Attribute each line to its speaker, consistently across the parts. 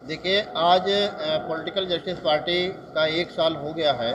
Speaker 1: देखिए, आज political justice party का 1 साल हो गया है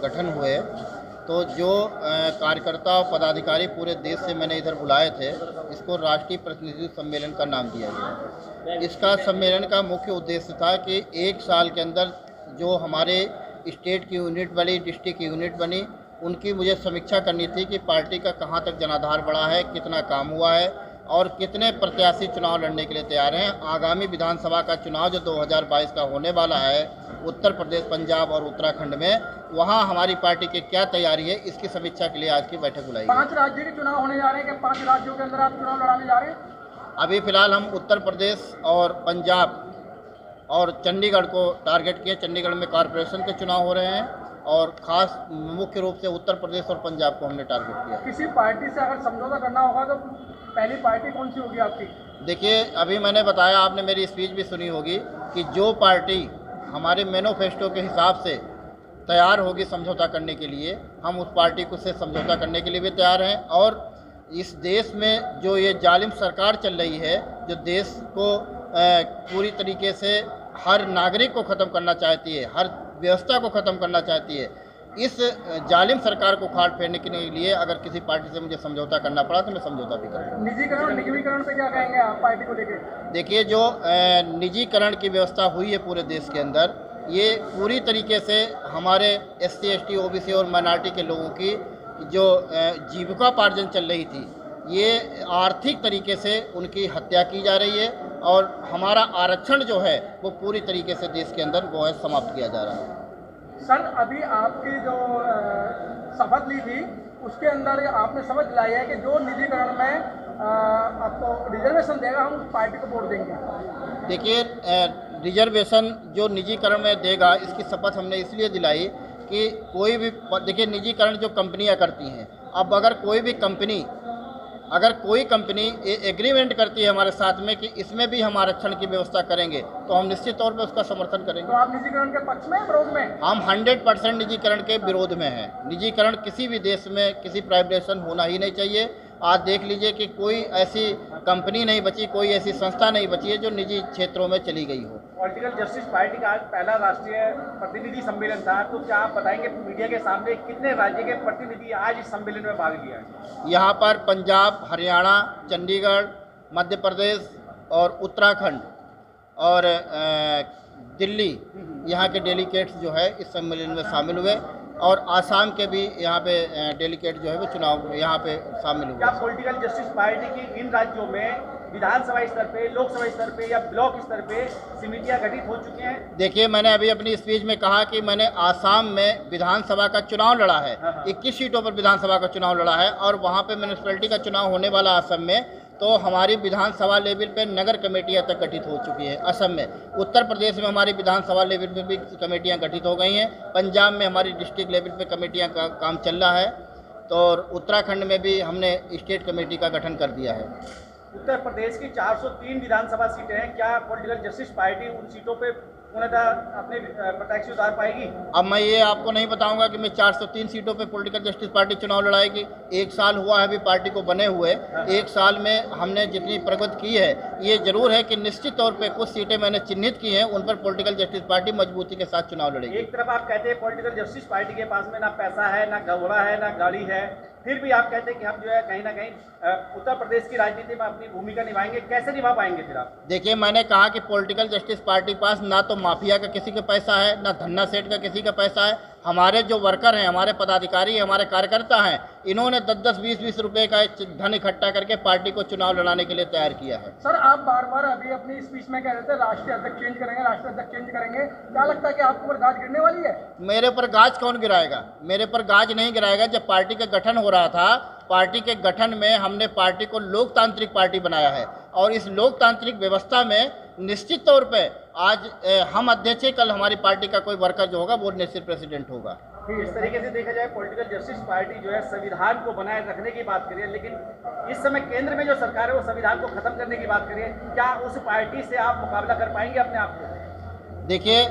Speaker 1: गठन हुए। तो जो कार्यकर्ता और पदाधिकारी पूरे देश से मैंने इधर बुलाए थे, इसको राष्ट्रीय प्रतिनिधि सम्मेलन का नाम दिया गया। इसका सम्मेलन का मुख्य उद्देश्य था कि 1 साल के अंदर जो हमारे स्टेट की यूनिट बनी, डिस्ट्रिक्ट की यूनिट बनी, उनकी मुझे समीक्षा करनी थी कि पार्टी का कहाँ तक जनाधार बढ़ा है, कितना काम हुआ है और कितने प्रत्याशी चुनाव लड़ने के लिए तैयार हैं। आगामी विधानसभा का चुनाव जो 2022 का होने वाला है उत्तर प्रदेश, पंजाब और उत्तराखंड में, वहां हमारी पार्टी की क्या तैयारी है, इसकी समीक्षा के लिए आज की बैठक बुलाई।
Speaker 2: 5 राज्यों के चुनाव होने जा रहे हैं कि 5 राज्यों के अंदर आप चुनाव लड़ाने जा रहे हैं?
Speaker 1: अभी फिलहाल हम उत्तर प्रदेश और पंजाब और चंडीगढ़ को टारगेट किए। चंडीगढ़ में कॉरपोरेशन के चुनाव हो रहे हैं और खास मुख्य रूप से उत्तर प्रदेश और पंजाब को हमने टारगेट किया।
Speaker 2: किसी पार्टी से अगर समझौता करना होगा तो पहली पार्टी कौन सी होगी आपकी?
Speaker 1: देखिए, अभी मैंने बताया, आपने मेरी स्पीच भी सुनी होगी कि जो पार्टी हमारे मैनिफेस्टो के हिसाब से तैयार होगी समझौता करने के लिए, हम उस पार्टी को से समझौता करने के लिए भी तैयार हैं। और इस देश में जो ये जालिम सरकार चल रही है, जो देश को पूरी तरीके से हर नागरिक को ख़त्म करना चाहती है, हर व्यवस्था को ख़त्म करना चाहती है, इस जालिम सरकार को खाड़ फेरने के लिए अगर किसी पार्टी से मुझे समझौता करना पड़ा तो मैं समझौता भी करूँगा।
Speaker 2: निजीकरण, निगमीकरण पे क्या कहेंगे आप पार्टी को लेकर?
Speaker 1: देखिए, जो निजीकरण की व्यवस्था हुई है पूरे देश के अंदर, ये पूरी तरीके से हमारे SC, ST, OBC और माइनॉरिटी के लोगों की जो जीविकोपार्जन चल रही थी, ये आर्थिक तरीके से उनकी हत्या की जा रही है और हमारा आरक्षण जो है वो पूरी तरीके से देश के अंदर वो है समाप्त किया जा रहा है।
Speaker 2: सर, अभी आपकी जो शपथ ली थी उसके अंदर आपने समझ लाई है कि जो निजीकरण में आपको रिजर्वेशन देगा हम उस पार्टी को वोट देंगे।
Speaker 1: देखिए, रिजर्वेशन जो निजीकरण में देगा, इसकी शपथ हमने इसलिए दिलाई कि कोई भी, देखिए, निजीकरण जो कंपनियां करती हैं, अब अगर कोई कंपनी एग्रीमेंट करती है हमारे साथ में कि इसमें भी हम आरक्षण की व्यवस्था करेंगे, तो हम निश्चित तौर पे उसका समर्थन करेंगे।
Speaker 2: तो आप निजीकरण के पक्ष में, विरोध में?
Speaker 1: हम 100% निजीकरण के विरोध में हैं। निजीकरण किसी भी देश में, किसी प्राइवेटाइजेशन होना ही नहीं चाहिए। आज देख लीजिए कि कोई ऐसी कंपनी नहीं बची, कोई ऐसी संस्था नहीं बची है जो निजी क्षेत्रों में चली गई हो।
Speaker 2: पॉलिटिकल जस्टिस पार्टी का आज पहला राष्ट्रीय प्रतिनिधि सम्मेलन था, तो क्या आप बताएंगे मीडिया के सामने कितने राज्य के प्रतिनिधि आज इस सम्मेलन में भाग लिया है?
Speaker 1: यहाँ पर पंजाब, हरियाणा, चंडीगढ़, मध्य प्रदेश और उत्तराखंड और दिल्ली, यहाँ के डेलीगेट्स जो है इस सम्मेलन में शामिल हुए और आसाम के भी यहाँ पे डेलीगेट जो है वो चुनाव यहाँ पे शामिल हुए।
Speaker 2: क्या पॉलिटिकल जस्टिस पार्टी की इन राज्यों में विधानसभा स्तर पे, लोकसभा स्तर पे या ब्लॉक स्तर पे समितियां गठित हो चुकी हैं?
Speaker 1: देखिए, मैंने अभी अपनी स्पीच में कहा कि मैंने आसाम में विधानसभा का चुनाव लड़ा है। 21 सीटों पर विधानसभा का चुनाव लड़ा है और वहाँ पे म्यूनिसिपैलिटी का चुनाव होने वाला असम में, तो हमारी विधानसभा लेवल पे नगर कमेटियां तक गठित हो चुकी है असम में। उत्तर प्रदेश में हमारी विधानसभा लेवल पे भी कमेटियां गठित हो गई हैं। पंजाब में हमारी डिस्ट्रिक्ट लेवल पे कमेटियां का काम चल रहा है। तो उत्तराखंड में भी हमने स्टेट कमेटी का गठन कर दिया है।
Speaker 2: उत्तर प्रदेश की 403 विधानसभा सीटें हैं, क्या पॉलिटिकल जस्टिस पार्टी उन सीटों पे पूर्णतः अपने प्रत्याशी उतार पाएगी?
Speaker 1: अब मैं ये आपको नहीं बताऊंगा कि मैं 403 सीटों पे पॉलिटिकल जस्टिस पार्टी चुनाव लड़ाएगी। 1 साल हुआ है अभी पार्टी को बने हुए। 1 साल में हमने जितनी प्रगति की है, ये जरूर है कि निश्चित तौर पे कुछ सीटें मैंने चिन्हित की हैं, उन पर पॉलिटिकल जस्टिस पार्टी मजबूती के साथ चुनाव लड़ेगी।
Speaker 2: एक तरफ आप कहते हैं पॉलिटिकल जस्टिस पार्टी के पास में ना पैसा है, ना घोड़ा है, ना गाड़ी है, फिर भी आप कहते हैं कि हम जो है कहीं ना कहीं उत्तर प्रदेश की राजनीति में अपनी भूमिका निभाएंगे। कैसे निभा पाएंगे फिर आप?
Speaker 1: देखिए, मैंने कहा कि पॉलिटिकल जस्टिस पार्टी के पास ना तो माफिया का किसी का पैसा है, ना धन्ना सेठ का किसी का पैसा है। हमारे जो वर्कर हैं, हमारे पदाधिकारी हैं, हमारे कार्यकर्ता हैं, इन्होंने 10-10, 20-20 रुपए का धन इकट्ठा करके पार्टी को चुनाव लड़ाने के लिए तैयार किया है।
Speaker 2: सर, आप बार बार अभी अपनी स्पीच में कह रहे थे राष्ट्रीय अध्यक्ष चेंज करेंगे, राष्ट्रीय अध्यक्ष चेंज करेंगे, क्या लगता है कि आपके ऊपर गाज गिरने वाली है?
Speaker 1: मेरे पर गाज कौन गिराएगा? मेरे पर गाज नहीं गिराएगा। जब पार्टी का गठन हो रहा था, पार्टी के गठन में हमने पार्टी को लोकतांत्रिक पार्टी बनाया है और इस लोकतांत्रिक व्यवस्था में निश्चित तौर पे आज हम अध्यक्ष हैं, कल हमारी पार्टी का कोई वर्कर जो होगा वो निश्चित प्रेसिडेंट होगा।
Speaker 2: इस तरीके से देखा जाए पॉलिटिकल जस्टिस पार्टी जो है संविधान को बनाए रखने की बात करिए, लेकिन इस समय केंद्र में जो सरकार है वो संविधान को खत्म करने की बात करिए, क्या उस पार्टी से आप मुकाबला कर पाएंगे अपने आप को?
Speaker 1: देखिए,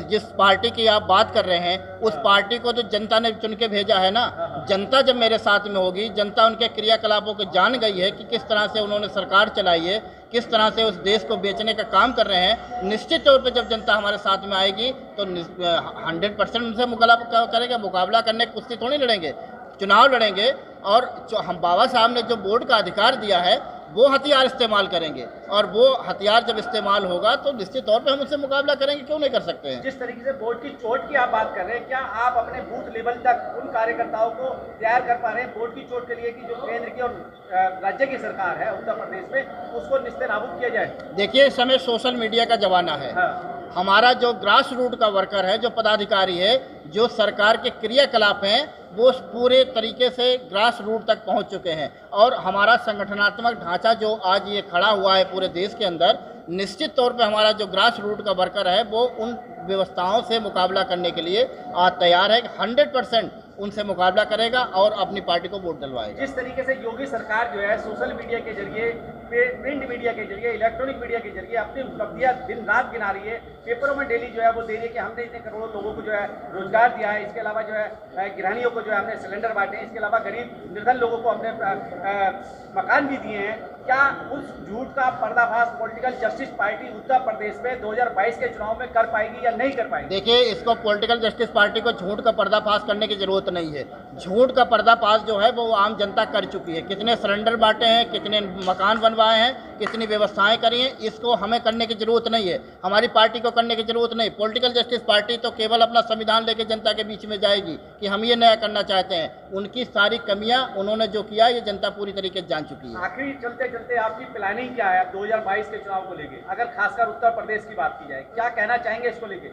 Speaker 1: जिस पार्टी की आप बात कर रहे हैं, उस पार्टी को तो जनता ने चुन के भेजा है ना। जनता जब मेरे साथ में होगी, जनता उनके क्रियाकलापों को जान गई है कि किस तरह से उन्होंने सरकार चलाई है, किस तरह से उस देश को बेचने का काम कर रहे हैं, निश्चित तौर पे जब जनता हमारे साथ में आएगी तो 100% उनसे मुकाबला करेगा। मुकाबला करने की कुश्ती थोड़ी लड़ेंगे, चुनाव लड़ेंगे। और जो हम बाबा साहब ने जो वोट का अधिकार दिया है वो हथियार इस्तेमाल करेंगे, और वो हथियार जब इस्तेमाल होगा तो निश्चित तौर पे हम उससे मुकाबला करेंगे, क्यों नहीं कर सकते हैं।
Speaker 2: जिस तरीके से वोट की चोट की आप बात कर रहे हैं, क्या आप अपने बूथ लेवल तक उन कार्यकर्ताओं को तैयार कर पा रहे हैं वोट की चोट के लिए कि जो केंद्र की और राज्य की सरकार है उत्तर प्रदेश में, उसको निस्तेनाबूद किया जाए?
Speaker 1: देखिए, इस समय सोशल मीडिया का जमाना है।
Speaker 2: हाँ।
Speaker 1: हमारा जो ग्रास रूट का वर्कर है, जो पदाधिकारी है, जो सरकार के क्रियाकलाप हैं, वो पूरे तरीके से ग्रास रूट तक पहुंच चुके हैं। और हमारा संगठनात्मक ढांचा जो आज ये खड़ा हुआ है पूरे देश के अंदर, निश्चित तौर पे हमारा जो ग्रास रूट का वर्कर है वो उन व्यवस्थाओं से मुकाबला करने के लिए आज तैयार है। 100% उनसे मुकाबला करेगा और अपनी पार्टी को वोट दिलवाएगा।
Speaker 2: जिस तरीके से योगी सरकार जो है सोशल मीडिया के जरिए, प्रिंट मीडिया के जरिए, इलेक्ट्रॉनिक मीडिया के जरिए अपनी उपलब्धियां दिन रात गिना रही है, पेपरों में डेली जो है वो दे रही है कि हमने इतने करोड़ों लोगों को जो है रोजगार दिया है, इसके अलावा जो है गृहिणियों को जो है हमने सिलेंडर बांटे हैं, इसके अलावा गरीब निर्धन लोगों को अपने मकान भी दिए हैं। क्या उस झूठ का पर्दाफाश political justice party Uttar Pradesh में 2022 के चुनाव में कर पाएगी या नहीं कर पाएगी?
Speaker 1: देखिए, इसको पॉलिटिकल जस्टिस पार्टी को झूठ का पर्दाफाश करने की जरूरत नहीं है। झूठ का पर्दाफाश जो है वो आम जनता कर चुकी है। कितने सिलेंडर बांटे हैं, कितने मकान बनवाए हैं, कितनी व्यवस्थाएं करी हैं, इसको हमें करने की जरूरत नहीं है, हमारी पार्टी को करने की जरूरत नहीं। पॉलिटिकल जस्टिस पार्टी तो केवल अपना संविधान लेके जनता के बीच में जाएगी कि हम ये नया करना चाहते हैं। उनकी सारी कमियां उन्होंने जो किया ये जनता पूरी तरीके से जान चुकी है।
Speaker 2: आखिरी चलते चलते आपकी प्लानिंग क्या है 2022 के चुनाव को लेके, अगर खासकर उत्तर प्रदेश की बात की जाए, क्या कहना चाहेंगे इसको लेके?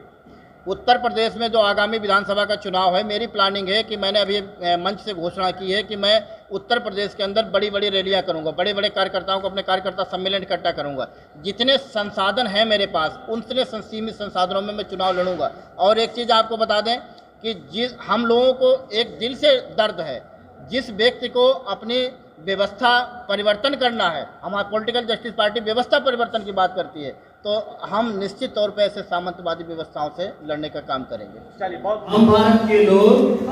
Speaker 1: उत्तर प्रदेश में जो आगामी विधानसभा का चुनाव है, मेरी प्लानिंग है कि मैंने अभी मंच से घोषणा की है कि मैं उत्तर प्रदेश के अंदर बड़ी बड़ी रैलियां करूंगा, बड़े बड़े कार्यकर्ताओं को अपने कार्यकर्ता सम्मेलन इकट्ठा करूंगा। जितने संसाधन हैं मेरे पास, उतने सीमित संसाधनों में मैं चुनाव लड़ूंगा। और एक चीज़ आपको बता दें कि हम लोगों को एक दिल से दर्द है, जिस व्यक्ति को अपनी व्यवस्था परिवर्तन करना है, हमारी पॉलिटिकल जस्टिस पार्टी व्यवस्था परिवर्तन की बात करती है, तो हम निश्चित तौर पर ऐसे सामंतवादी व्यवस्थाओं से लड़ने का काम करेंगे।
Speaker 2: चलिए, बहुत
Speaker 3: हम भारत के लोग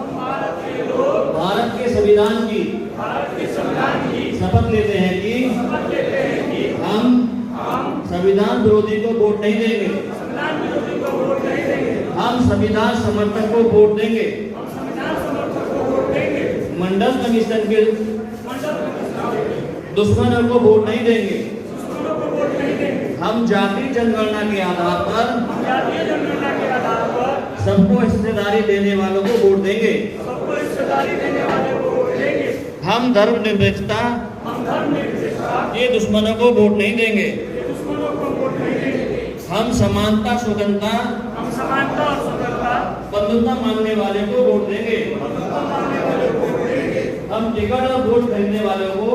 Speaker 3: भारत के संविधान की शपथ लेते हैं कि हम संविधान विरोधी को वोट नहीं देंगे, हम संविधान समर्थक को वोट देंगे, मंडल कमीशन के दुश्मनों को वोट नहीं देंगे, हम जाति जनगणना के आधार पर सबको हिस्सेदारी देने वालों को वोट देंगे, हम धर्मनिरपेक्षता के दुश्मनों को वोट नहीं देंगे, हम समानता स्वतंत्रता बंधुता मानने वाले को वोट देंगे, हम टिकट और वोट खरीदने वालों को,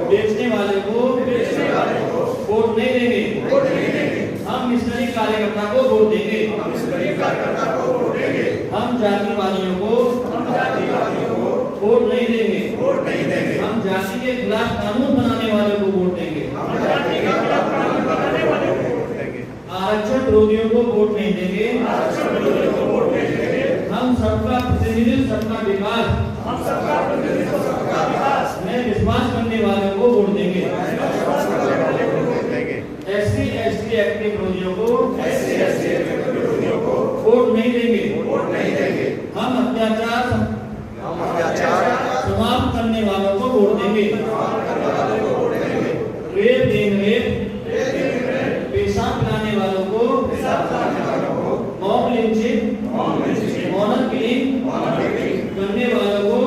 Speaker 3: बेचने वाले को वोट नहीं देंगे, हम मिशनरी कार्यकर्ता को वोट देंगे, हम जातिवादियों को वोट नहीं देंगे, हम जाति के खिलाफ कानून बनाने वालों को वोट देंगे, आरक्षण विरोधियों को वोट नहीं देंगे, हम सबका प्रतिनिधित्व सबका विकास में विश्वास करने वालों को वोट देंगे, SC/ST एक्ट के विरोधियों को वोट नहीं देंगे, हम अत्याचार समाप्त करने वालों को वोट देंगे, रेप गैंगरेप पेशाब पिलाने वालों को, मॉब लिंचिंग ऑनर किलिंग करने वालों को,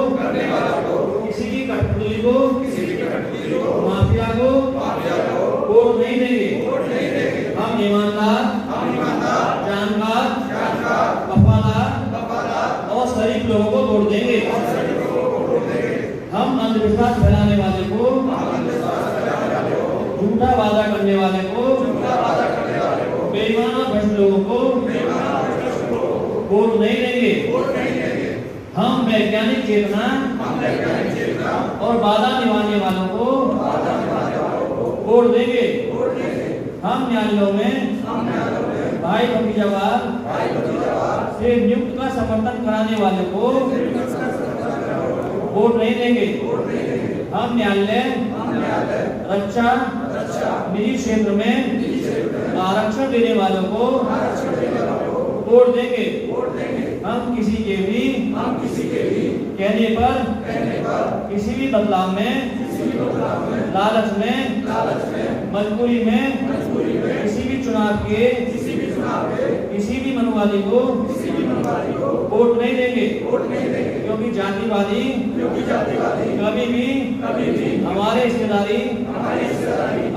Speaker 3: किसी की कठपुतली को, माफिया को वोट नहीं देंगे, हम ईमानदार, जानकार, वफादार और शरीफ लोगों को वोट देंगे, हम अंधविश्वास फैलाने वाले को, झूठा वादा करने वाले को, बेईमान और भ्रष्ट लोगों को वोट नहीं देंगे, हम वैज्ञानिक चेतना और वादा निभाने वालों को वोट देंगे, हम न्यायालयों में भाई भतीजावाद से नियुक्त का समर्थन कराने वाले को वोट नहीं देंगे। हम न्यायालय, रक्षा, निजी क्षेत्र में आरक्षण देने वालों को वोट देंगे। हम किसी के भी कहने पर किसी भी बदलाव में, लालच में, मजबूरी में किसी भी चुनाव के किसी भी मनुवादी को वोट नहीं देंगे, क्योंकि जातिवादी कभी भी हमारे हिस्सेदारी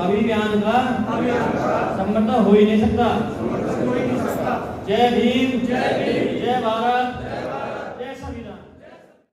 Speaker 3: अभियान का समर्थन हो ही नहीं सकता। जय भीम, जय भारत।